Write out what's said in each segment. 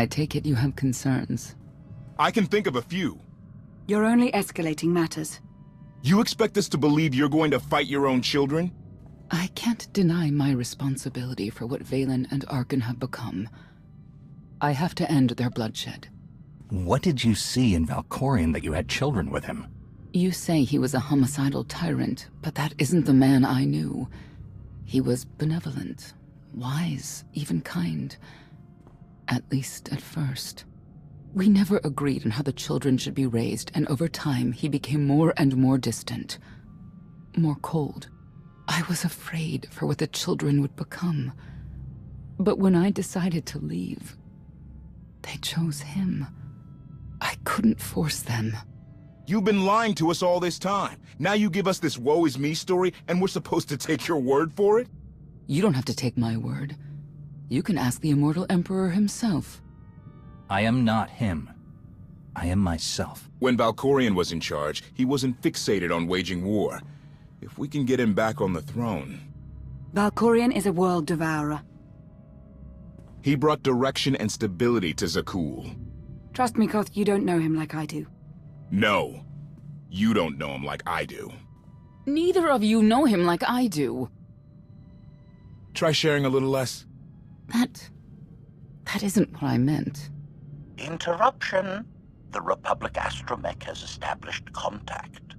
I take it you have concerns. I can think of a few. You're only escalating matters. You expect us to believe you're going to fight your own children? I can't deny my responsibility for what Vaylin and Arkan have become. I have to end their bloodshed. What did you see in Valkorion that you had children with him? You say he was a homicidal tyrant, but that isn't the man I knew. He was benevolent, wise, even kind. At least at first. We never agreed on how the children should be raised, and over time he became more and more distant. More cold. I was afraid for what the children would become. But when I decided to leave, they chose him. I couldn't force them. You've been lying to us all this time. Now you give us this woe is me story, and we're supposed to take your word for it? You don't have to take my word. You can ask the Immortal Emperor himself. I am not him. I am myself. When Valkorion was in charge, he wasn't fixated on waging war. If we can get him back on the throne... Valkorion is a world devourer. He brought direction and stability to Zakul. Trust me, Koth, you don't know him like I do. No. You don't know him like I do. Neither of you know him like I do. Try sharing a little less. That isn't what I meant. Interruption. The Republic astromech has established contact.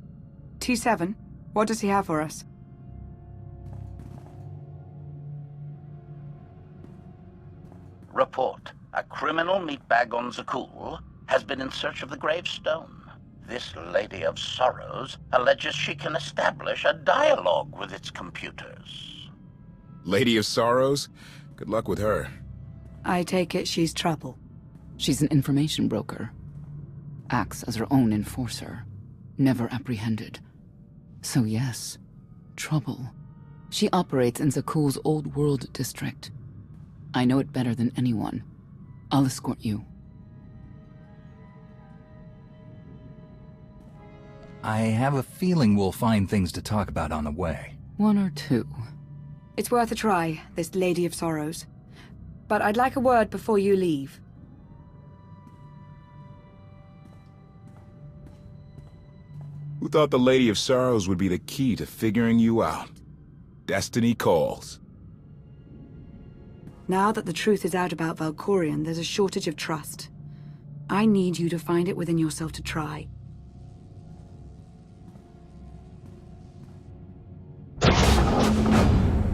T7, what does he have for us? Report. A criminal meatbag on Zakul has been in search of the gravestone. This Lady of Sorrows alleges she can establish a dialogue with its computers. Lady of Sorrows? Good luck with her. I take it she's trouble. She's an information broker. Acts as her own enforcer. Never apprehended. So yes, trouble. She operates in Zakul's Old World district. I know it better than anyone. I'll escort you. I have a feeling we'll find things to talk about on the way. One or two. It's worth a try, this Lady of Sorrows. But I'd like a word before you leave. Who thought the Lady of Sorrows would be the key to figuring you out? Destiny calls. Now that the truth is out about Valkorion, there's a shortage of trust. I need you to find it within yourself to try.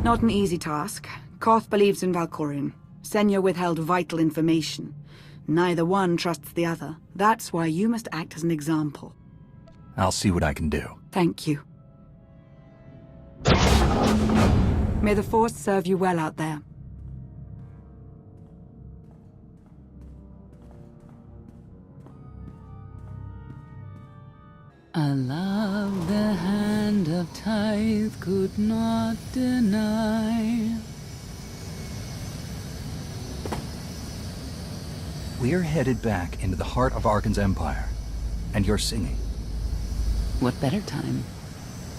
Not an easy task. Koth believes in Valkorion. Senya withheld vital information. Neither one trusts the other. That's why you must act as an example. I'll see what I can do. Thank you. May the Force serve you well out there. A love the hand of tithe could not deny. We're headed back into the heart of Arkan's empire. And you're singing. What better time?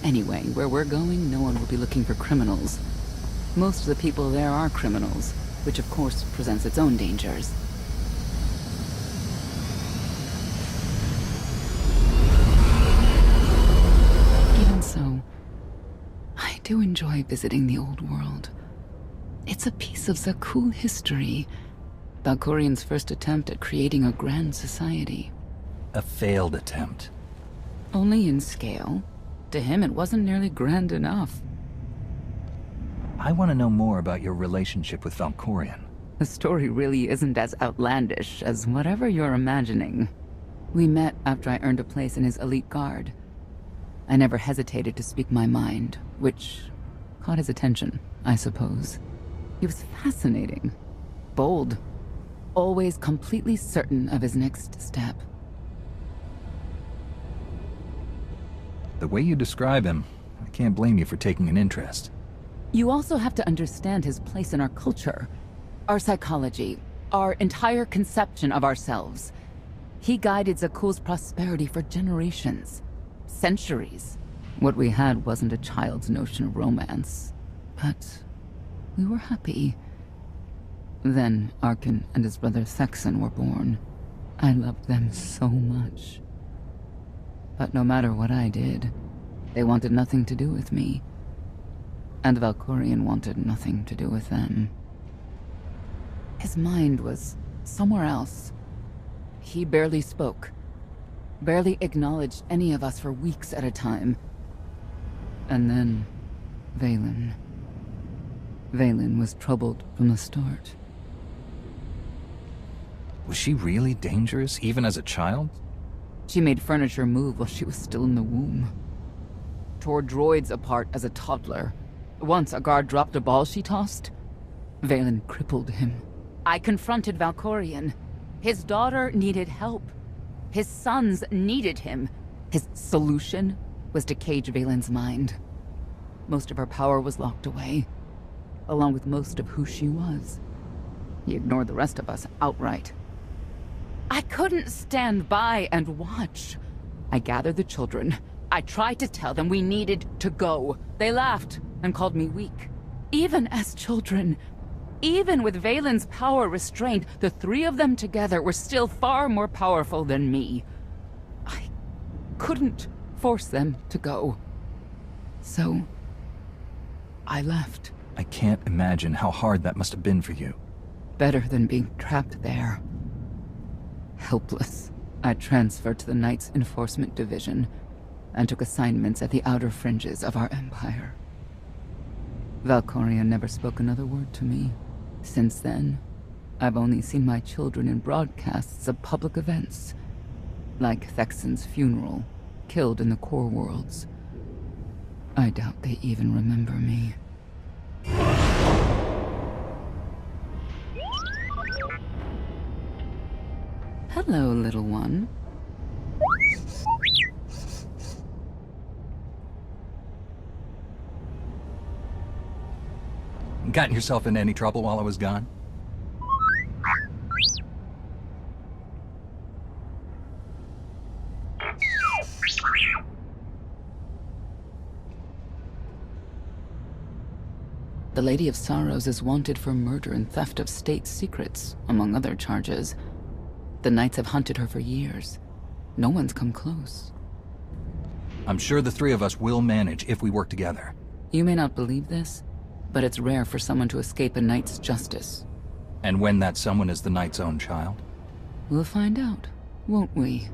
Anyway, where we're going, no one will be looking for criminals. Most of the people there are criminals, which of course presents its own dangers. Even so, I do enjoy visiting the old world. It's a piece of Zakul history. Valkorion's first attempt at creating a grand society. A failed attempt. Only in scale. To him, it wasn't nearly grand enough. I want to know more about your relationship with Valkorion. The story really isn't as outlandish as whatever you're imagining. We met after I earned a place in his elite guard. I never hesitated to speak my mind, which caught his attention, I suppose. He was fascinating. Bold. Always completely certain of his next step. The way you describe him, I can't blame you for taking an interest. You also have to understand his place in our culture, our psychology, our entire conception of ourselves. He guided Zakul's prosperity for generations, centuries. What we had wasn't a child's notion of romance, but we were happy. Then Arkin and his brother Thexan were born. I loved them so much. But no matter what I did, they wanted nothing to do with me. And Valkorion wanted nothing to do with them. His mind was somewhere else. He barely spoke, barely acknowledged any of us for weeks at a time. And then, Vaylin. Vaylin was troubled from the start. Was she really dangerous, even as a child? She made furniture move while she was still in the womb. Tore droids apart as a toddler. Once a guard dropped a ball she tossed. Vaylin crippled him. I confronted Valkorion. His daughter needed help. His sons needed him. His solution was to cage Vaylin's mind. Most of her power was locked away, along with most of who she was. He ignored the rest of us outright. I couldn't stand by and watch. I gathered the children. I tried to tell them we needed to go. They laughed and called me weak. Even as children, even with Vaylin's power restrained, the three of them together were still far more powerful than me. I couldn't force them to go. So, I left. I can't imagine how hard that must have been for you. Better than being trapped there. Helpless, I transferred to the Knights Enforcement Division and took assignments at the outer fringes of our empire. Valkorion never spoke another word to me. Since then, I've only seen my children in broadcasts of public events, like Thexan's funeral, killed in the core worlds. I doubt they even remember me. Hello, little one. Gotten yourself into any trouble while I was gone? The Lady of Sorrows is wanted for murder and theft of state secrets, among other charges. The Knights have hunted her for years. No one's come close. I'm sure the three of us will manage if we work together. You may not believe this, but it's rare for someone to escape a knight's justice. And when that someone is the knight's own child? We'll find out, won't we?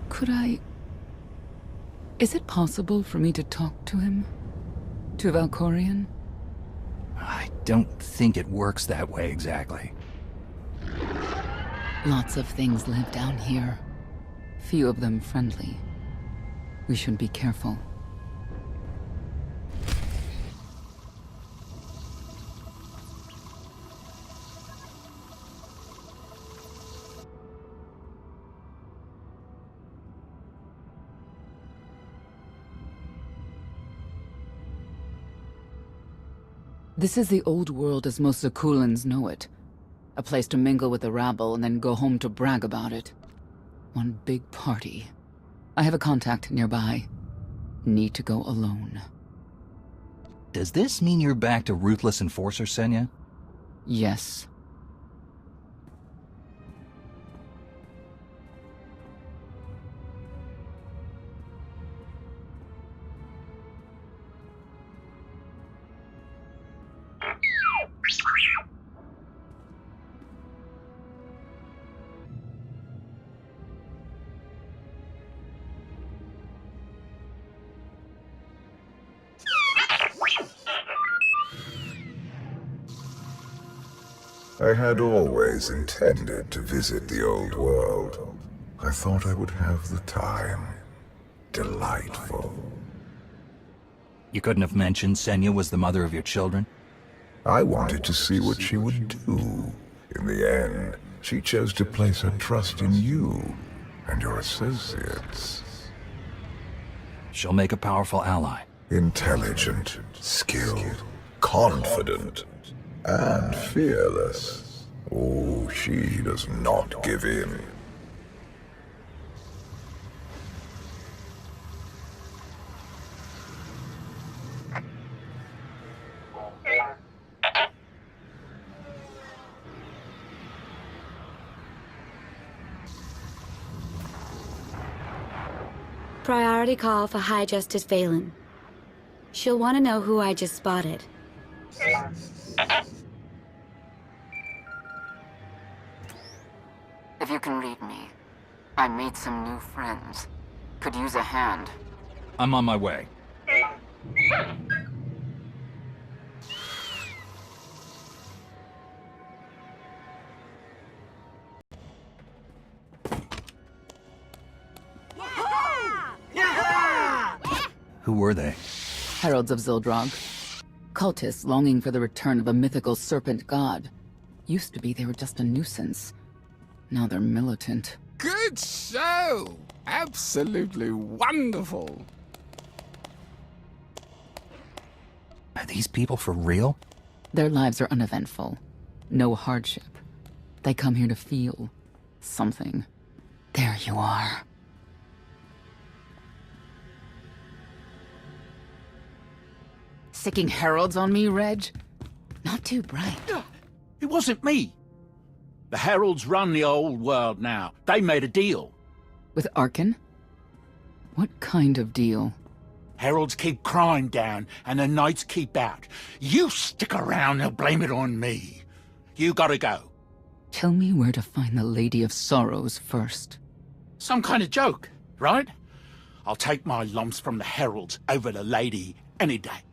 Could I... Is it possible for me to talk to him? To Valkorion? I don't think it works that way exactly. Lots of things live down here. Few of them friendly. We should be careful. This is the old world as most Zakulans know it. A place to mingle with the rabble and then go home to brag about it. One big party. I have a contact nearby. Need to go alone. Does this mean you're back to ruthless enforcer, Senya? Yes. I had always intended to visit the old world. I thought I would have the time. Delightful. You couldn't have mentioned Senya was the mother of your children? I wanted to see what she would do. In the end, she chose to place her trust in you and your associates. She'll make a powerful ally. Intelligent, skilled, confident, and fearless. Oh, she does not give in. Priority call for High Justice Valen. She'll want to know who I just spotted. If you can read me, I made some new friends. Could use a hand. I'm on my way. Who were they? Heralds of Zildrog. Cultists longing for the return of a mythical serpent god. Used to be they were just a nuisance. Now they're militant. Good show! Absolutely wonderful. Are these people for real? Their lives are uneventful. No hardship. They come here to feel something. There you are. Sicking heralds on me, Reg? Not too bright. It wasn't me. The Heralds run the old world now. They made a deal. With Arkin? What kind of deal? Heralds keep crime down, and the Knights keep out. You stick around, they'll blame it on me. You gotta go. Tell me where to find the Lady of Sorrows first. Some kind of joke, right? I'll take my lumps from the Heralds over the Lady any day.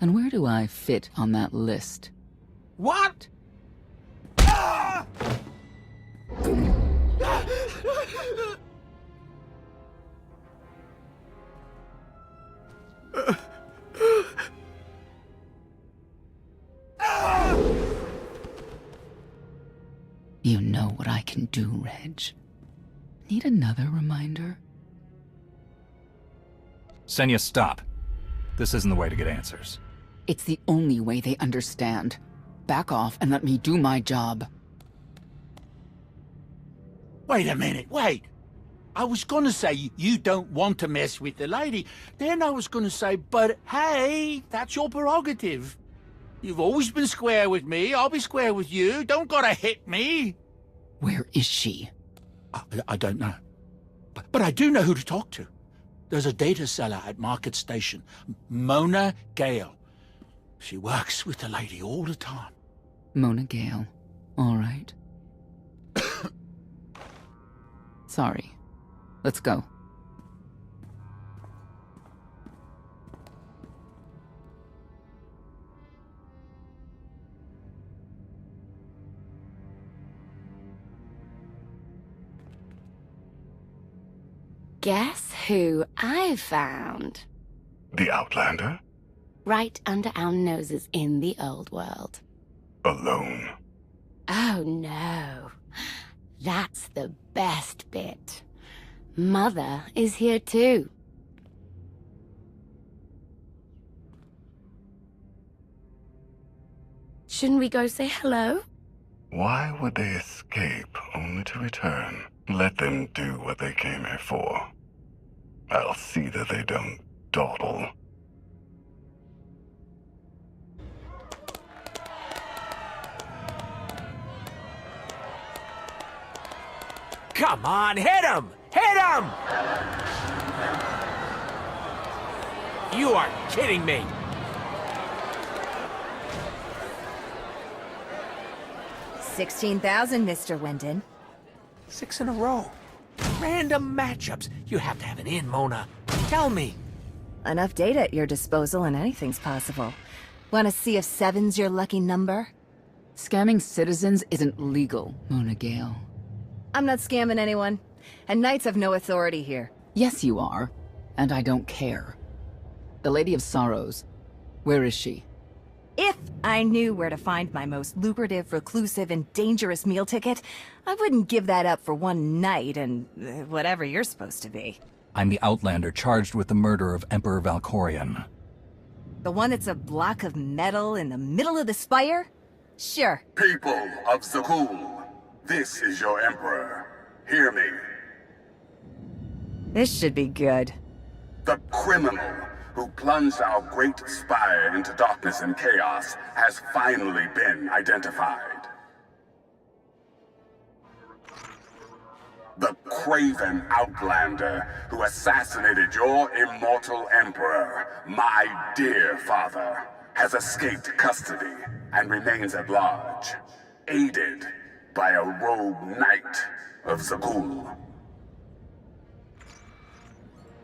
And where do I fit on that list? What? You know what I can do, Reg. Need another reminder? Senya, stop. This isn't the way to get answers. It's the only way they understand. Back off and let me do my job. Wait a minute, wait. I was gonna say you don't want to mess with the lady. Then I was gonna say, but hey, that's your prerogative. You've always been square with me, I'll be square with you. Don't gotta hit me. Where is she? I don't know. But I do know who to talk to. There's a data seller at Market Station, Mona Gale. She works with the lady all the time. Mona Gale. All right. Sorry. Let's go. Guess who I found? The Outlander? Right under our noses in the old world. Alone? Oh no. That's the best bit. Mother is here too. Shouldn't we go say hello? Why would they escape only to return? Let them do what they came here for. I'll see that they don't dawdle. Come on, hit him! Hit him! You are kidding me! $16,000, Mr. Wyndon. 6 in a row. Random matchups. You have to have an in, Mona. Tell me. Enough data at your disposal and anything's possible. Want to see if 7's your lucky number? Scamming citizens isn't legal, Mona Gale. I'm not scamming anyone. And Knights have no authority here. Yes, you are. And I don't care. The Lady of Sorrows. Where is she? If I knew where to find my most lucrative, reclusive, and dangerous meal ticket, I wouldn't give that up for one night and whatever you're supposed to be. I'm the Outlander charged with the murder of Emperor Valkorion. The one that's a block of metal in the middle of the spire? Sure. People of Zakul, this is your Emperor. Hear me. This should be good. The criminal who plunged our great spire into darkness and chaos has finally been identified. The craven outlander who assassinated your immortal emperor, my dear father, has escaped custody and remains at large, aided by a rogue knight of Zakul.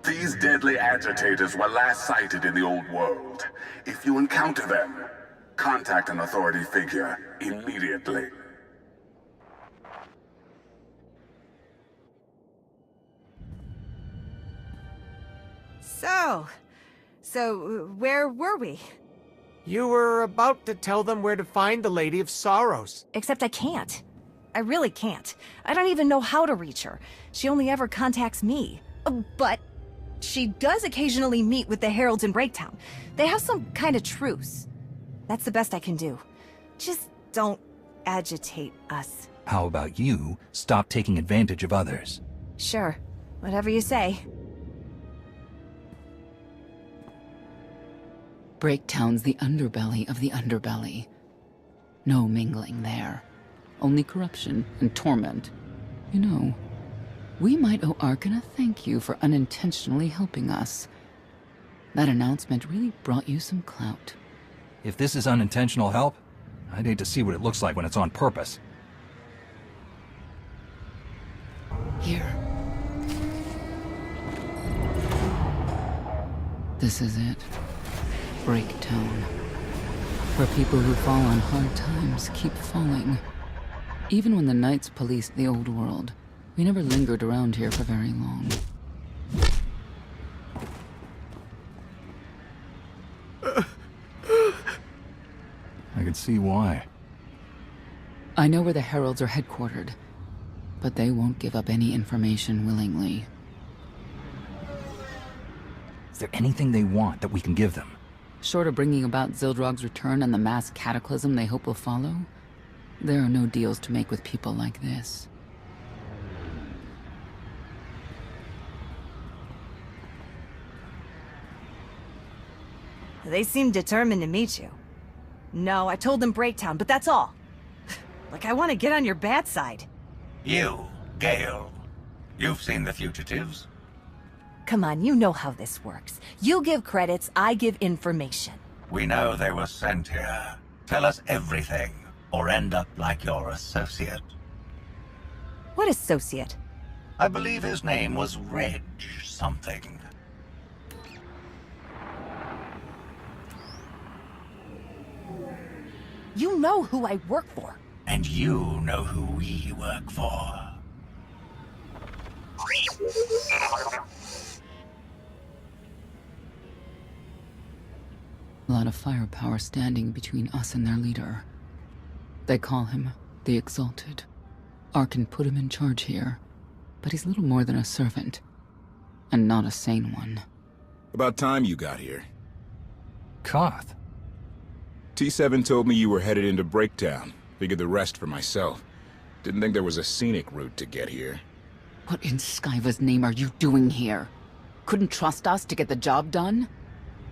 These deadly agitators were last sighted in the old world. If you encounter them, contact an authority figure immediately. So where were we? You were about to tell them where to find the Lady of Sorrows. Except I can't. I really can't. I don't even know how to reach her. She only ever contacts me. But she does occasionally meet with the Heralds in Breaktown. They have some kind of truce. That's the best I can do. Just don't agitate us. How about you stop taking advantage of others? Sure. Whatever you say. Breaktown's the underbelly of the underbelly. No mingling there. Only corruption and torment. You know, we might owe Arkin a thank you for unintentionally helping us. That announcement really brought you some clout. If this is unintentional help, I'd hate to see what it looks like when it's on purpose. Here. This is it. Breaktown. Where people who fall on hard times keep falling. Even when the Knights policed the old world, we never lingered around here for very long. I can see why. I know where the Heralds are headquartered, but they won't give up any information willingly. Is there anything they want that we can give them? Short of bringing about Zildrog's return and the mass cataclysm they hope will follow, there are no deals to make with people like this. They seem determined to meet you. No, I told them Breaktown, but that's all. Like I want to get on your bad side. You, Gale. You've seen the fugitives. Come on, you know how this works. You give credits, I give information. We know they were sent here. Tell us everything, or end up like your associate. What associate? I believe his name was Reg something. You know who I work for. And you know who we work for. A lot of firepower standing between us and their leader. They call him the Exalted. Arkin put him in charge here, but he's little more than a servant, and not a sane one. About time you got here. Koth. T7 told me you were headed into Breaktown. Figured the rest for myself. Didn't think there was a scenic route to get here. What in Skyva's name are you doing here? Couldn't trust us to get the job done?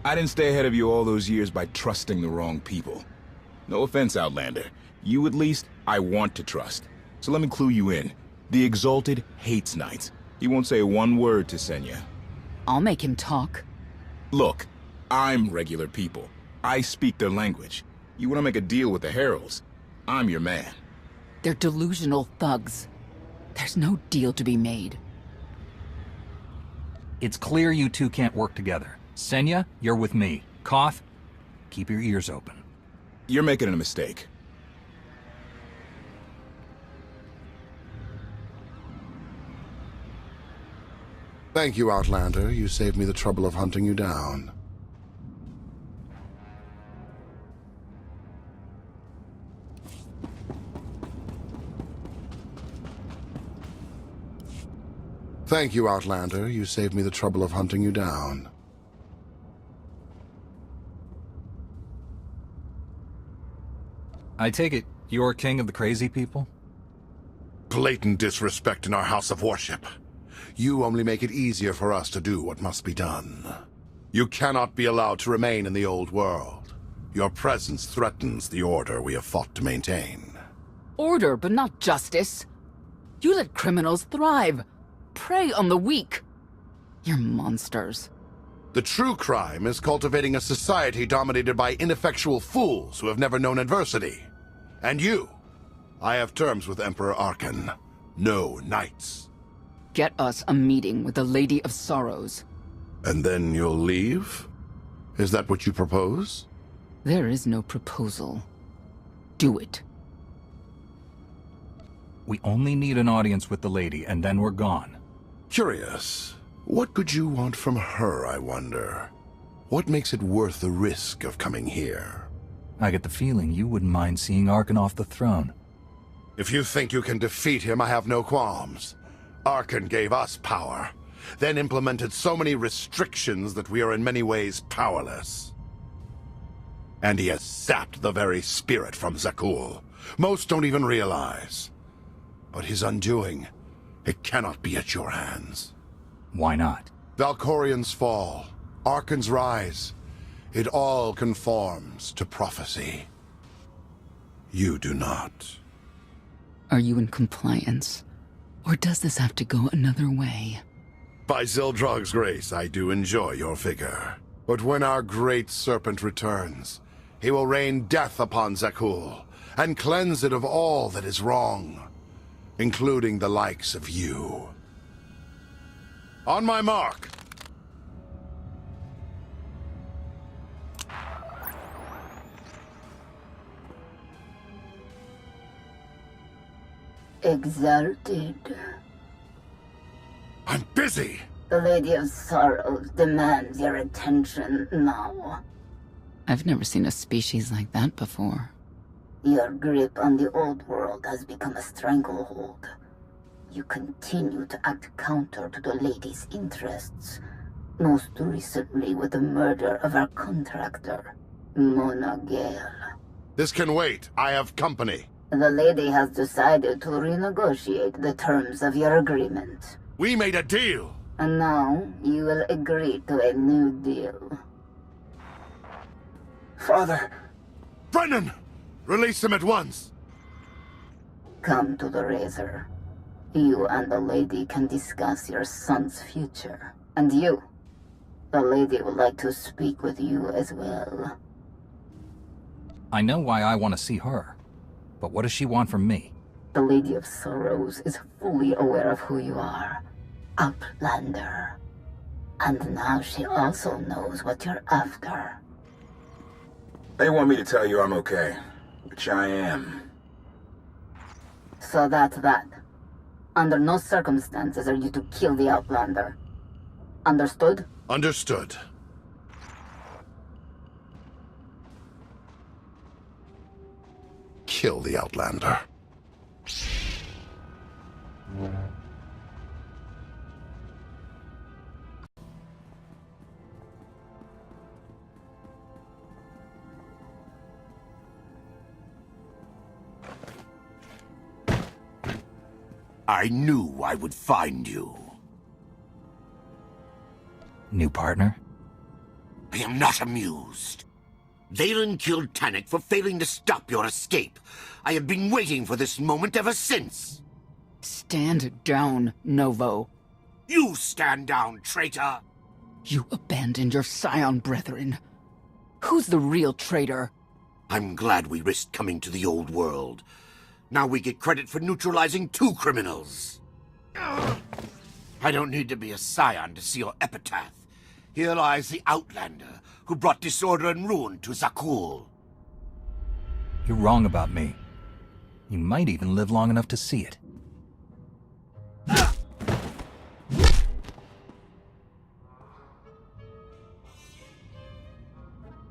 I didn't stay ahead of you all those years by trusting the wrong people. No offense, Outlander. You at least, I want to trust. So let me clue you in. The Exalted hates Knights. He won't say one word to Senya. I'll make him talk. Look, I'm regular people. I speak their language. You want to make a deal with the Heralds? I'm your man. They're delusional thugs. There's no deal to be made. It's clear you two can't work together. Senya, you're with me. Koth, keep your ears open. You're making a mistake. Thank you, Outlander. You saved me the trouble of hunting you down. Thank you, Outlander. You saved me the trouble of hunting you down. I take it you're king of the crazy people? Blatant disrespect in our house of worship. You only make it easier for us to do what must be done. You cannot be allowed to remain in the old world. Your presence threatens the order we have fought to maintain. Order, but not justice. You let criminals thrive, prey on the weak. You're monsters. The true crime is cultivating a society dominated by ineffectual fools who have never known adversity. And you. I have terms with Emperor Arkan. No knights. Get us a meeting with the Lady of Sorrows. And then you'll leave? Is that what you propose? There is no proposal. Do it. We only need an audience with the lady, and then we're gone. Curious. What could you want from her, I wonder? What makes it worth the risk of coming here? I get the feeling you wouldn't mind seeing Arkan off the throne. If you think you can defeat him, I have no qualms. Arkan gave us power, then implemented so many restrictions that we are in many ways powerless. And he has sapped the very spirit from Zakul. Most don't even realize. But his undoing, it cannot be at your hands. Why not? Valkorian's fall, Arkan's rise, it all conforms to prophecy. You do not. Are you in compliance? Or does this have to go another way? By Zildrog's grace, I do enjoy your vigor. But when our great serpent returns, he will rain death upon Zakul, and cleanse it of all that is wrong, including the likes of you. On my mark! Exalted. I'm busy! The Lady of Sorrows demands your attention now. I've never seen a species like that before. Your grip on the old world has become a stranglehold. You continue to act counter to the Lady's interests, most recently with the murder of our contractor, Mona Gale. This can wait. I have company. The Lady has decided to renegotiate the terms of your agreement. We made a deal! And now you will agree to a new deal. Father! Brennan! Release him at once! Come to the Razor. You and the Lady can discuss your son's future. And you. The Lady would like to speak with you as well. I know why I want to see her. But what does she want from me? The Lady of Sorrows is fully aware of who you are. Outlander. And now she also knows what you're after. They want me to tell you I'm okay, which I am. So that's that. Under no circumstances are you to kill the Outlander. Understood? Understood. Kill the Outlander. I knew I would find you. New partner? I am not amused. Valen killed Tannic for failing to stop your escape. I have been waiting for this moment ever since. Stand down, Novo. You stand down, traitor! You abandoned your Scion brethren. Who's the real traitor? I'm glad we risked coming to the old world. Now we get credit for neutralizing 2 criminals. I don't need to be a Scion to see your epitaph. Here lies the Outlander, who brought disorder and ruin to Zakul. You're wrong about me. You might even live long enough to see it.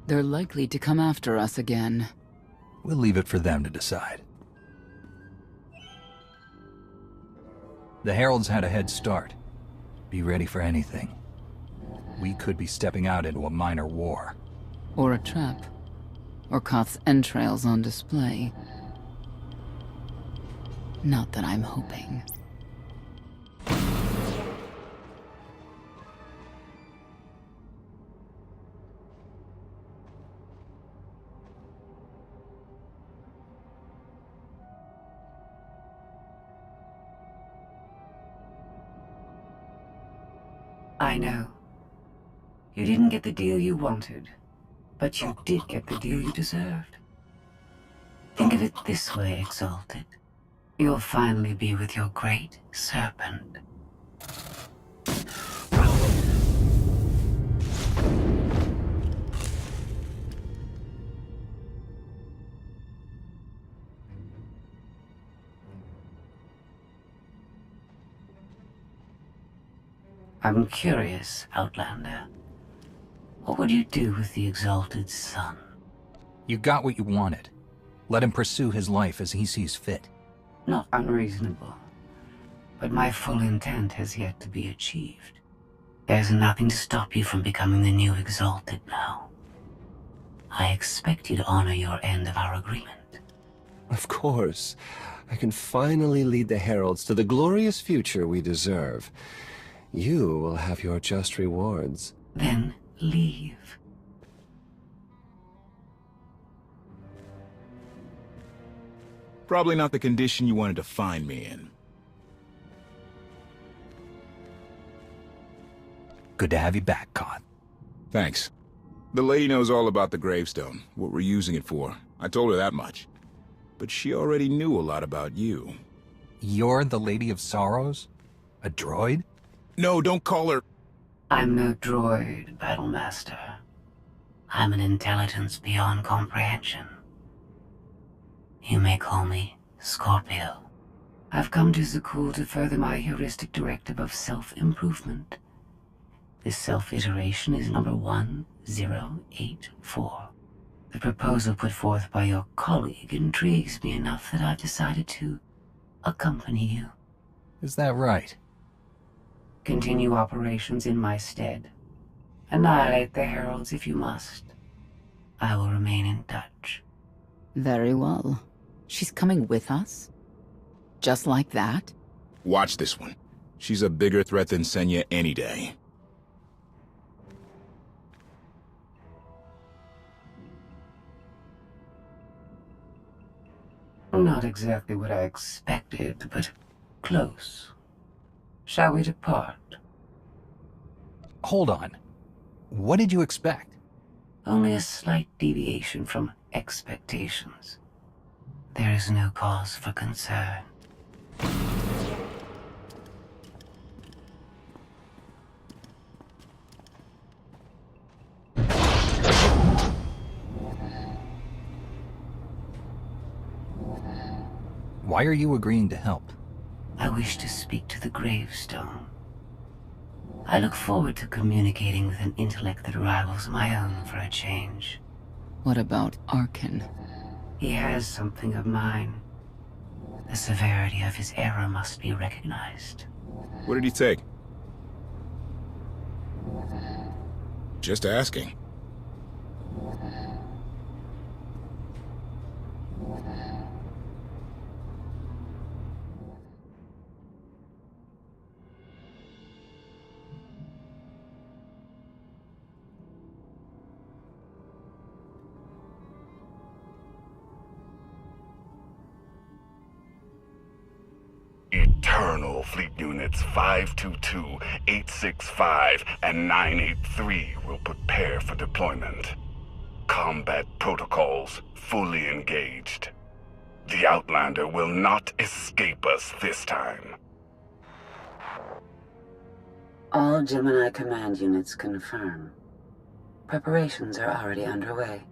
They're likely to come after us again. We'll leave it for them to decide. The Heralds had a head start. Be ready for anything. We could be stepping out into a minor war. Or a trap. Or Koth's entrails on display. Not that I'm hoping. I know. You didn't get the deal you wanted, but you did get the deal you deserved. Think of it this way, Exalted. You'll finally be with your great serpent. I'm curious, Outlander. What would you do with the Exalted's son? You got what you wanted. Let him pursue his life as he sees fit. Not unreasonable. But my full intent has yet to be achieved. There's nothing to stop you from becoming the new Exalted now. I expect you to honor your end of our agreement. Of course. I can finally lead the Heralds to the glorious future we deserve. You will have your just rewards. Then leave. Probably not the condition you wanted to find me in. Good to have you back, Koth. Thanks. The lady knows all about the gravestone, what we're using it for. I told her that much. But she already knew a lot about you. You're the Lady of Sorrows? A droid? No, don't call her... I'm no droid, Battlemaster. I'm an intelligence beyond comprehension. You may call me Scorpio. I've come to Zakul to further my heuristic directive of self-improvement. This self-iteration is number 1084. The proposal put forth by your colleague intrigues me enough that I've decided to accompany you. Is that right? Continue operations in my stead. Annihilate the Heralds if you must. I will remain in touch. Very well. She's coming with us? Just like that? Watch this one. She's a bigger threat than Senya any day. Not exactly what I expected, but close. Shall we depart? Hold on. What did you expect? Only a slight deviation from expectations. There is no cause for concern. Why are you agreeing to help? I wish to speak to the gravestone. I look forward to communicating with an intellect that rivals my own for a change. What about Arkin? He has something of mine. The severity of his error must be recognized. What did he take? Just asking. Eternal Fleet Units 522, 865, and 983 will prepare for deployment. Combat protocols fully engaged. The Outlander will not escape us this time. All Gemini command units confirm. Preparations are already underway.